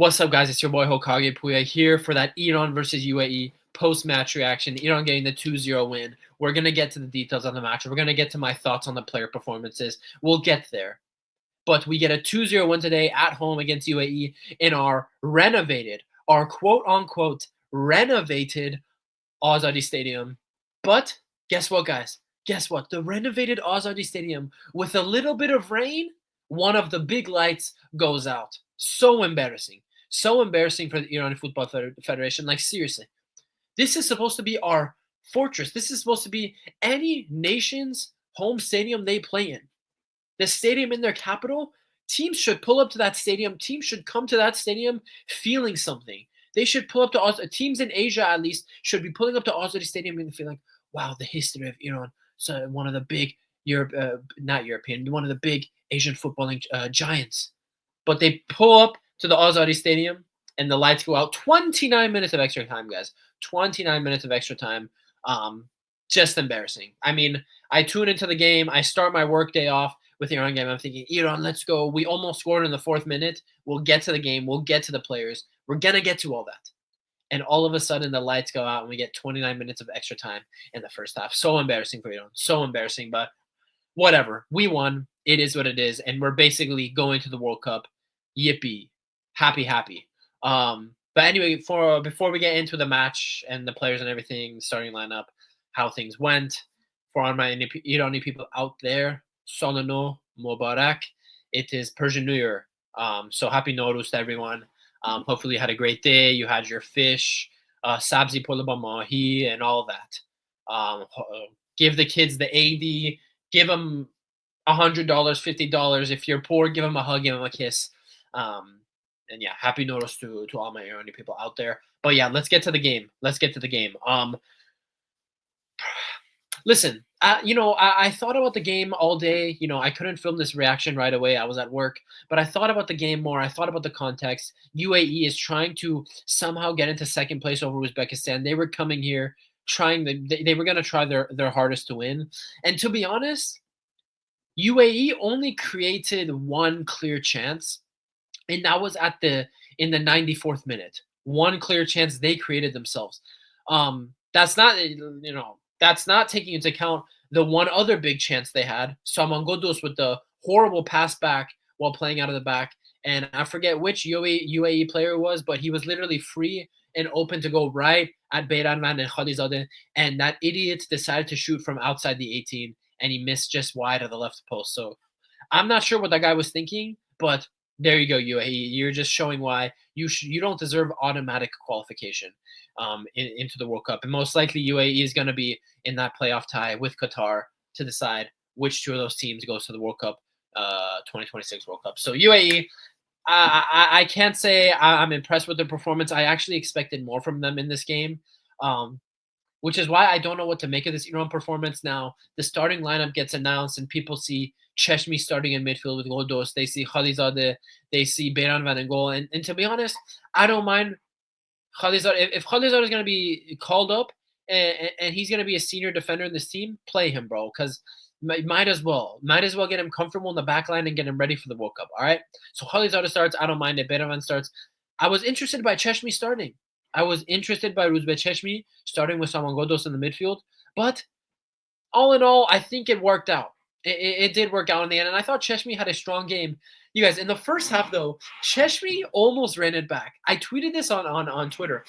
What's up, guys? It's your boy Hokage Puya here for that Iran versus UAE post-match reaction. Iran getting the 2-0 win. We're going to get to the details on the match. We're going to get to my thoughts on the player performances. We'll get there. But we get a 2-0 win today at home against UAE in our renovated, our quote-unquote renovated AZADI Stadium. But guess what, guys? Guess what? The renovated AZADI Stadium, with a little bit of rain, one of the big lights goes out. So embarrassing. So embarrassing for the Iran Football Federation. Like, seriously. This is supposed to be our fortress. This is supposed to be any nation's home stadium they play in. The stadium in their capital, teams should pull up to that stadium. Teams should come to that stadium feeling something. They should pull up to teams in Asia, at least, should be pulling up to Azadi Stadium and feeling like, wow, the history of Iran. So one of the big not European, one of the big Asian footballing giants. But they pull up to the Azadi Stadium and the lights go out. 29 minutes of extra time, guys. 29 minutes of extra time. Just embarrassing. I mean, I tune into the game. I start my work day off with the Iran game. I'm thinking, Iran, let's go. We almost scored in the 4th minute. We'll get to the game. We'll get to the players. We're going to get to all that. And all of a sudden, the lights go out and we get 29 minutes of extra time in the first half. So embarrassing for Iran. So embarrassing, but whatever. We won. It is what it is. And we're basically going to the World Cup. Yippee. Happy, happy. But anyway, before we get into the match and the players and everything, starting lineup, how things went, for all my Irani people out there, Solano Mubarak. It is Persian New Year. So happy Nowruz to everyone. Hopefully you had a great day. You had your fish, sabzi polaba mahi, and all that. Give the kids the AD. Give them $100, $50. If you're poor, give them a hug, give them a kiss. And yeah, happy Nowruz to all my Iranian people out there. But yeah, let's get to the game. Listen, I thought about the game all day. I couldn't film this reaction right away. I was at work, but I thought about the game more. I thought about the context. UAE is trying to somehow get into second place over Uzbekistan. They were coming here they were going to try their hardest to win. And to be honest, UAE only created one clear chance, and that was in the 94th minute. One clear chance they created themselves. That's not taking into account the one other big chance they had. Saman Ghoddos with the horrible pass back while playing out of the back. And I forget which UAE player it was, but he was literally free and open to go right at Beiranvand and Khalizadeh. And that idiot decided to shoot from outside the 18, and he missed just wide of the left post. So I'm not sure what that guy was thinking, but there you go, UAE. You're just showing why you don't deserve automatic qualification into the World Cup. And most likely UAE is going to be in that playoff tie with Qatar to decide which two of those teams goes to the World Cup, 2026 World Cup. So UAE, I can't say I'm impressed with their performance. I actually expected more from them in this game, which is why I don't know what to make of this Iran performance now. The starting lineup gets announced and people see Cheshmi starting in midfield with Ghoddos. They see Khalizadeh. They see Beiranvand in goal. And to be honest, I don't mind Khalizadeh. If Khalizadeh is going to be called up and he's going to be a senior defender in this team, play him, bro, because might as well get him comfortable in the back line and get him ready for the World Cup, all right? So Khalizadeh starts. I don't mind it. Beiranvand starts. I was interested by Cheshmi starting. I was interested by Ruzbe Cheshmi starting with Saman Ghoddos in the midfield. But all in all, I think it worked out. It did work out in the end, and I thought Cheshmi had a strong game. You guys, in the first half, though, Cheshmi almost ran it back. I tweeted this on Twitter.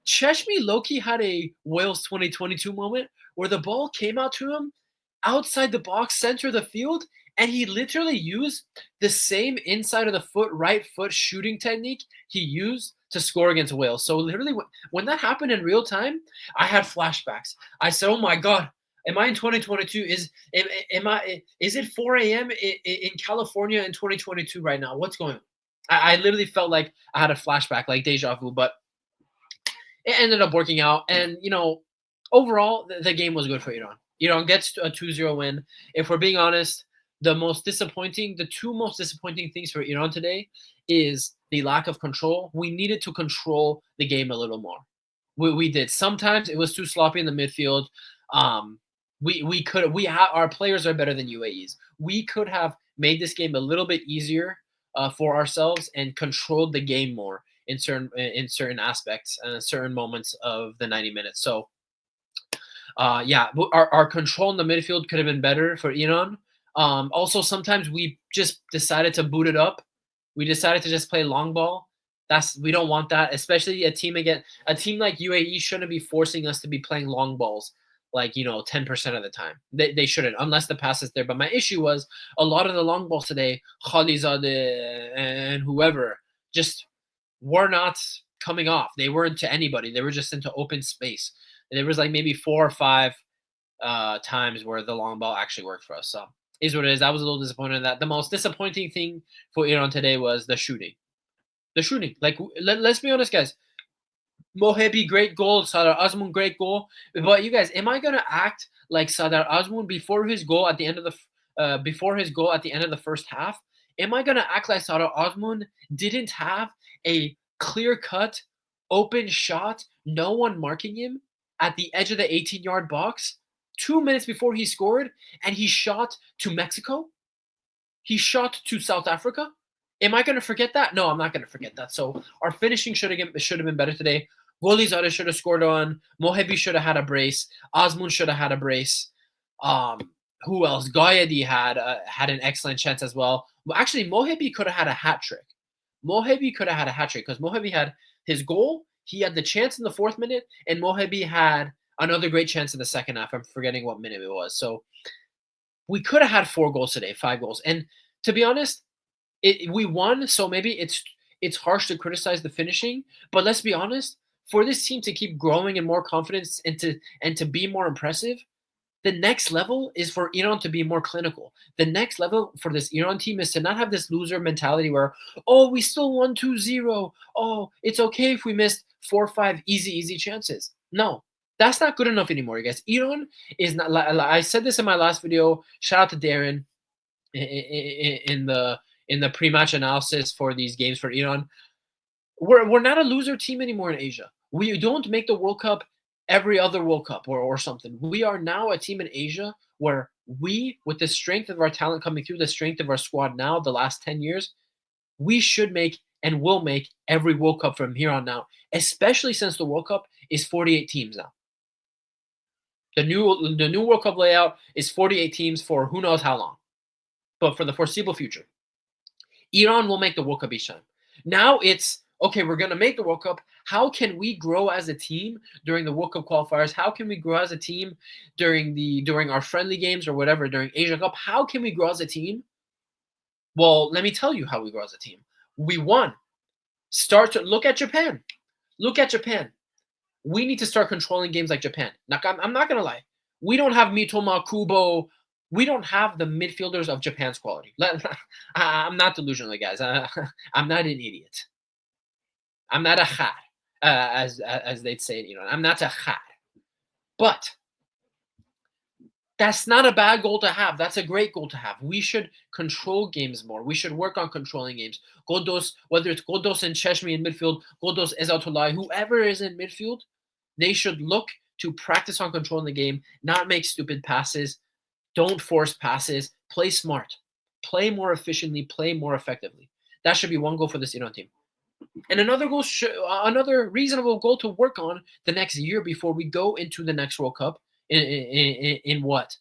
Cheshmi low-key had a Wales 2022 moment where the ball came out to him outside the box, center of the field, and he literally used the same inside of the foot, right foot shooting technique he used to score against Wales. So literally, when that happened in real time, I had flashbacks. I said, "Oh my God, am I in 2022? Is it 4 a.m. in California in 2022 right now? What's going on?" I literally felt like I had a flashback, like deja vu. But it ended up working out, and overall, the game was good for Iran. Iran gets a 2-0 win. If we're being honest, the two most disappointing things for Iran today is the lack of control. We needed to control the game a little more. We did. Sometimes it was too sloppy in the midfield. Our players are better than UAE's. We could have made this game a little bit easier for ourselves and controlled the game more in certain aspects and certain moments of the 90 minutes. So yeah, our control in the midfield could have been better for Iran. Also, sometimes we just decided to boot it up. We decided to just play long ball. We don't want that, especially a team like UAE shouldn't be forcing us to be playing long balls like 10% of the time. They shouldn't, unless the pass is there. But my issue was a lot of the long balls today, Khalizadeh and whoever, just were not coming off. They weren't to anybody. They were just into open space. There was like maybe 4 or 5 times where the long ball actually worked for us. So is what it is. I was a little disappointed in that. The most disappointing thing for Iran today was the shooting. The shooting. Like let's be honest, guys. Mohebi, great goal. Sadar Azmoun, great goal. But you guys, am I gonna act like Sadar Azmoun before his goal at the end of the first half? Am I gonna act like Sadar Azmoun didn't have a clear cut, open shot, no one marking him at the edge of the 18-yard box 2 minutes before he scored, and he shot to Mexico? He shot to South Africa? Am I going to forget that? No, I'm not going to forget that. So our finishing should have been better today. Golizadeh should have scored on. Mohebi should have had a brace. Azmoun should have had a brace. Who else? Gayadi had an excellent chance as well. Actually, Mohebi could have had a hat trick. Mohebi could have had a hat trick because Mohebi had his goal. He had the chance in the 4th minute, and Mohebi had another great chance in the second half. I'm forgetting what minute it was. So we could have had 4 goals today, 5 goals. And to be honest, we won, so maybe it's harsh to criticize the finishing. But let's be honest, for this team to keep growing and more confidence and to be more impressive, the next level is for Iran to be more clinical. The next level for this Iran team is to not have this loser mentality where, oh, we still won 2-0. Oh, it's okay if we missed 4 or 5 easy chances. No, that's not good enough anymore, you guys. Iran is not. I said this in my last video. Shout out to Darren in the pre-match analysis for these games for Iran. We're not a loser team anymore in Asia. We don't make the World Cup every other World Cup or something. We are now a team in Asia where we, with the strength of our talent coming through, the strength of our squad now, the last 10 years, we should make and will make every World Cup from here on out, especially since the World Cup is 48 teams now. The new World Cup layout is 48 teams for who knows how long, but for the foreseeable future. Iran will make the World Cup each time. Now it's, okay, we're going to make the World Cup. How can we grow as a team during the World Cup qualifiers? How can we grow as a team during our friendly games or whatever, during Asia Cup? How can we grow as a team? Well, let me tell you how we grow as a team. We won. Start to look at Japan. Look at Japan. We need to start controlling games like Japan. Now, I'm not going to lie. We don't have Mitoma, Kubo. We don't have the midfielders of Japan's quality. I'm not delusional, guys. I'm not an idiot. I'm not a khar, as they'd say it. I'm not a khar. But that's not a bad goal to have. That's a great goal to have. We should control games more. We should work on controlling games. Goldos, whether it's Goldos and Cheshmi in midfield, Goldos, Ezatullah, whoever is in midfield, they should look to practice on controlling the game, not make stupid passes. Don't force passes. Play smart. Play more efficiently. Play more effectively. That should be one goal for this Iran team. And another reasonable goal to work on the next year before we go into the next World Cup in what?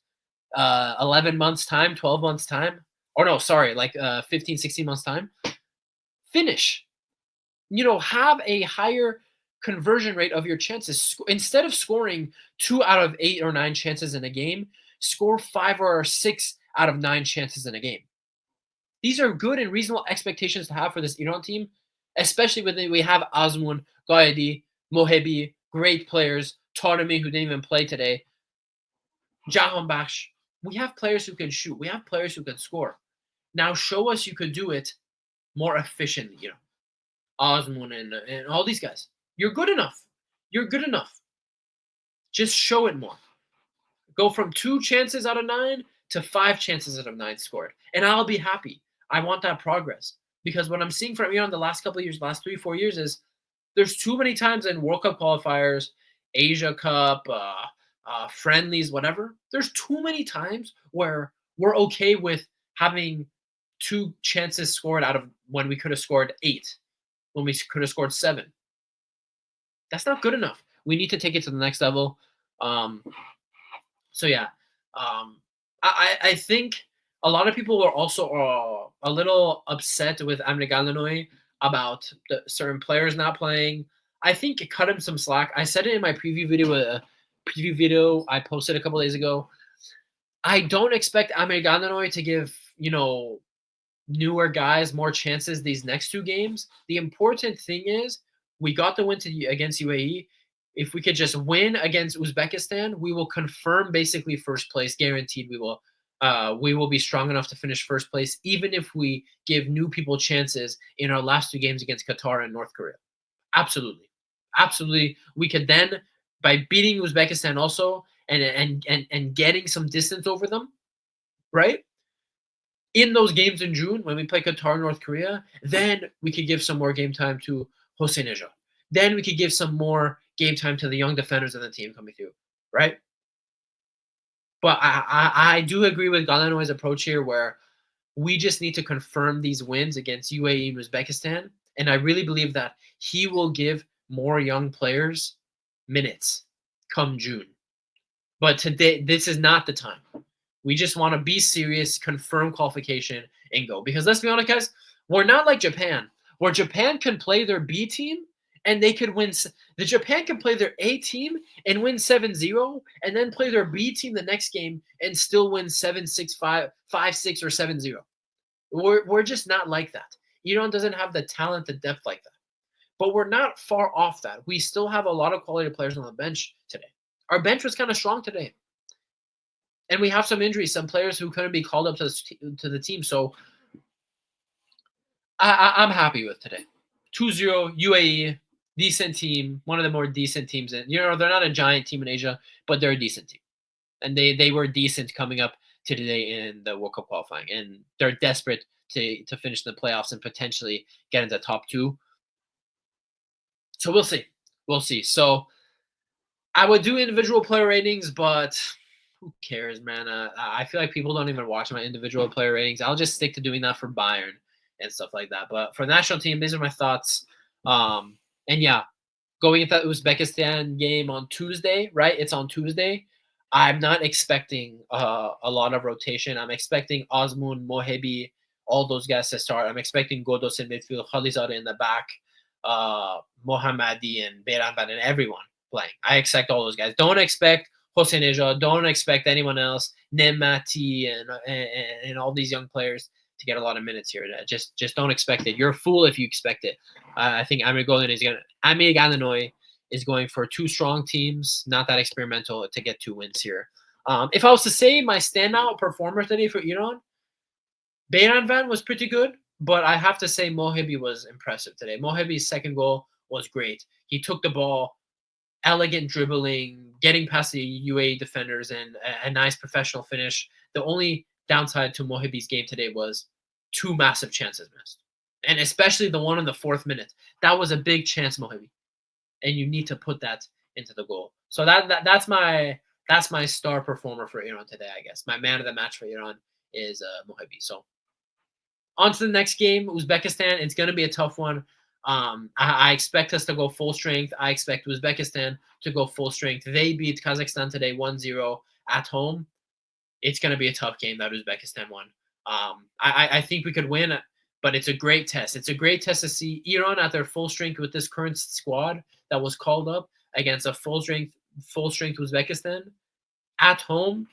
11 months time, 12 months time? Or no, sorry, like 15, 16 months time. Finish. Have a higher conversion rate of your chances. Instead of scoring 2 out of 8 or 9 chances in a game, score 5 or 6 out of 9 chances in a game. These are good and reasonable expectations to have for this Iran team, especially when we have Azmoun, Gayadi, Mohebi, great players, Taremi, who didn't even play today, Jahanbakhsh. We have players who can shoot. We have players who can score. Now show us you could do it more efficiently. Azmoun and all these guys. You're good enough. You're good enough. Just show it more. Go from 2 chances out of 9 to 5 chances out of 9 scored. And I'll be happy. I want that progress. Because what I'm seeing from Iran the last couple of years, last 3-4 years, is there's too many times in World Cup qualifiers, Asia Cup, friendlies, whatever. There's too many times where we're okay with having 2 chances scored out of when we could have scored 8. when we could have scored 7. That's not good enough. We need to take it to the next level. Um, so yeah, I think a lot of people were also a little upset with Amine Galanoy about the certain players not playing. I think it cut him some slack. I said it in my preview video I posted a couple days ago. I don't expect Amine Galanoy to give newer guys more chances these next 2 games. The important thing is we got the win against UAE. If we could just win against Uzbekistan, we will confirm basically first place, guaranteed. We will be strong enough to finish first place, even if we give new people chances in our last 2 games against Qatar and North Korea. Absolutely, absolutely. We could then, by beating Uzbekistan also and getting some distance over them, right? In those games in June when we play Qatar, North Korea, then we could give some more game time to Hossein. Then we could give some more game time to the young defenders of the team coming through, right? But I do agree with Galanoy's approach here, where we just need to confirm these wins against UAE and Uzbekistan, and I really believe that he will give more young players minutes come June. But today, this is not the time. We just want to be serious, confirm qualification, and go. Because let's be honest, guys, we're not like Japan, where Japan can play their B team and they could win. The Japan can play their A team and win 7-0, and then play their B team the next game and still win 7-6, 5-6, or 7-0. We're just not like that. Iran doesn't have the talent, the depth like that. But we're not far off that. We still have a lot of quality players on the bench today. Our bench was kind of strong today. And we have some injuries, some players who couldn't be called up to the team. So I'm happy with today. 2-0 UAE, decent team, one of the more decent teams. And they're not a giant team in Asia, but they're a decent team. And they were decent coming up to today in the World Cup qualifying. And they're desperate to finish the playoffs and potentially get into top 2. So we'll see. We'll see. So I would do individual player ratings, but who cares, man? I feel like people don't even watch my individual player ratings. I'll just stick to doing that for Bayern and stuff like that. But for the national team, these are my thoughts. And yeah, going into that Uzbekistan game on Tuesday, right? It's on Tuesday. I'm not expecting a lot of rotation. I'm expecting Osmun, Mohebi, all those guys to start. I'm expecting Godos in midfield, Khalizade in the back, Mohammadi and Beiranvand and everyone playing. I expect all those guys. Don't expect Hossein. Don't expect anyone else, Nemati and all these young players to get a lot of minutes here. Just don't expect it. You're a fool if you expect it. I think Amir Galanoy is going for 2 strong teams, not that experimental, to get 2 wins here. If I was to say my standout performer today for Iran, Beiranvand was pretty good, but I have to say Mohebi was impressive today. Mohebi's second goal was great. He took the ball, elegant dribbling, getting past the UAE defenders, and a nice professional finish. The only downside to Mohebi's game today was 2 massive chances missed, and especially the one in the 4th minute. That was a big chance, Mohebi, and you need to put that into the goal. So that's my star performer for Iran today, I guess. My man of the match for Iran is Mohebi. So on to the next game, Uzbekistan. It's going to be a tough one. I expect us to go full strength. I expect Uzbekistan to go full strength. They beat Kazakhstan today 1-0 at home. It's going to be a tough game that Uzbekistan won. I think we could win, but it's a great test. It's a great test to see Iran at their full strength with this current squad that was called up against a full strength Uzbekistan at home.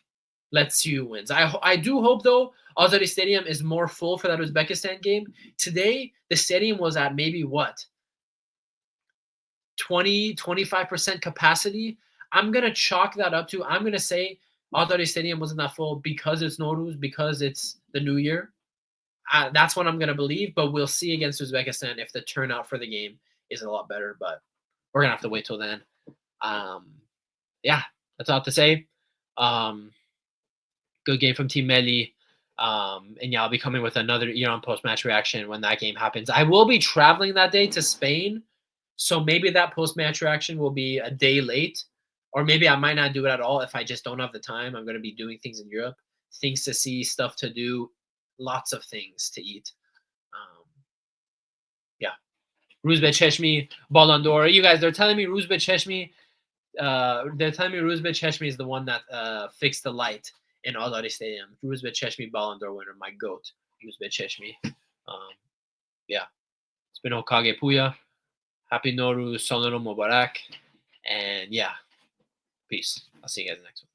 Let's see who wins. I do hope, though, AZADI Stadium is more full for that Uzbekistan game. Today, the stadium was at maybe what? 20-25% capacity. I'm going to chalk that up to, I'm going to say AZADI Stadium wasn't that full because it's Nowruz, because it's the New Year. That's what I'm going to believe, but we'll see against Uzbekistan if the turnout for the game is a lot better, but we're going to have to wait till then. Yeah, that's all I have to say. Good game from Team Melli. And yeah, I'll be coming with another Iran post-match reaction when that game happens. I will be traveling that day to Spain, so maybe that post-match reaction will be a day late, or maybe I might not do it at all if I just don't have the time. I'm going to be doing things in Europe, things to see, stuff to do, lots of things to eat. Yeah. Ruzbe Cheshmi, Ballon d'Or. You guys, they're telling me Ruzbe Cheshmi. They're telling me Ruzbe Cheshmi is the one that fixed the light in Azadi Stadium. Ruzbe Cheshmi, Ballon d'Or winner, my goat. Ruzbe Cheshmi. Yeah, it's been Okage Puya. Happy Noru, Sonoro Mubarak, and yeah, peace. I'll see you guys next one.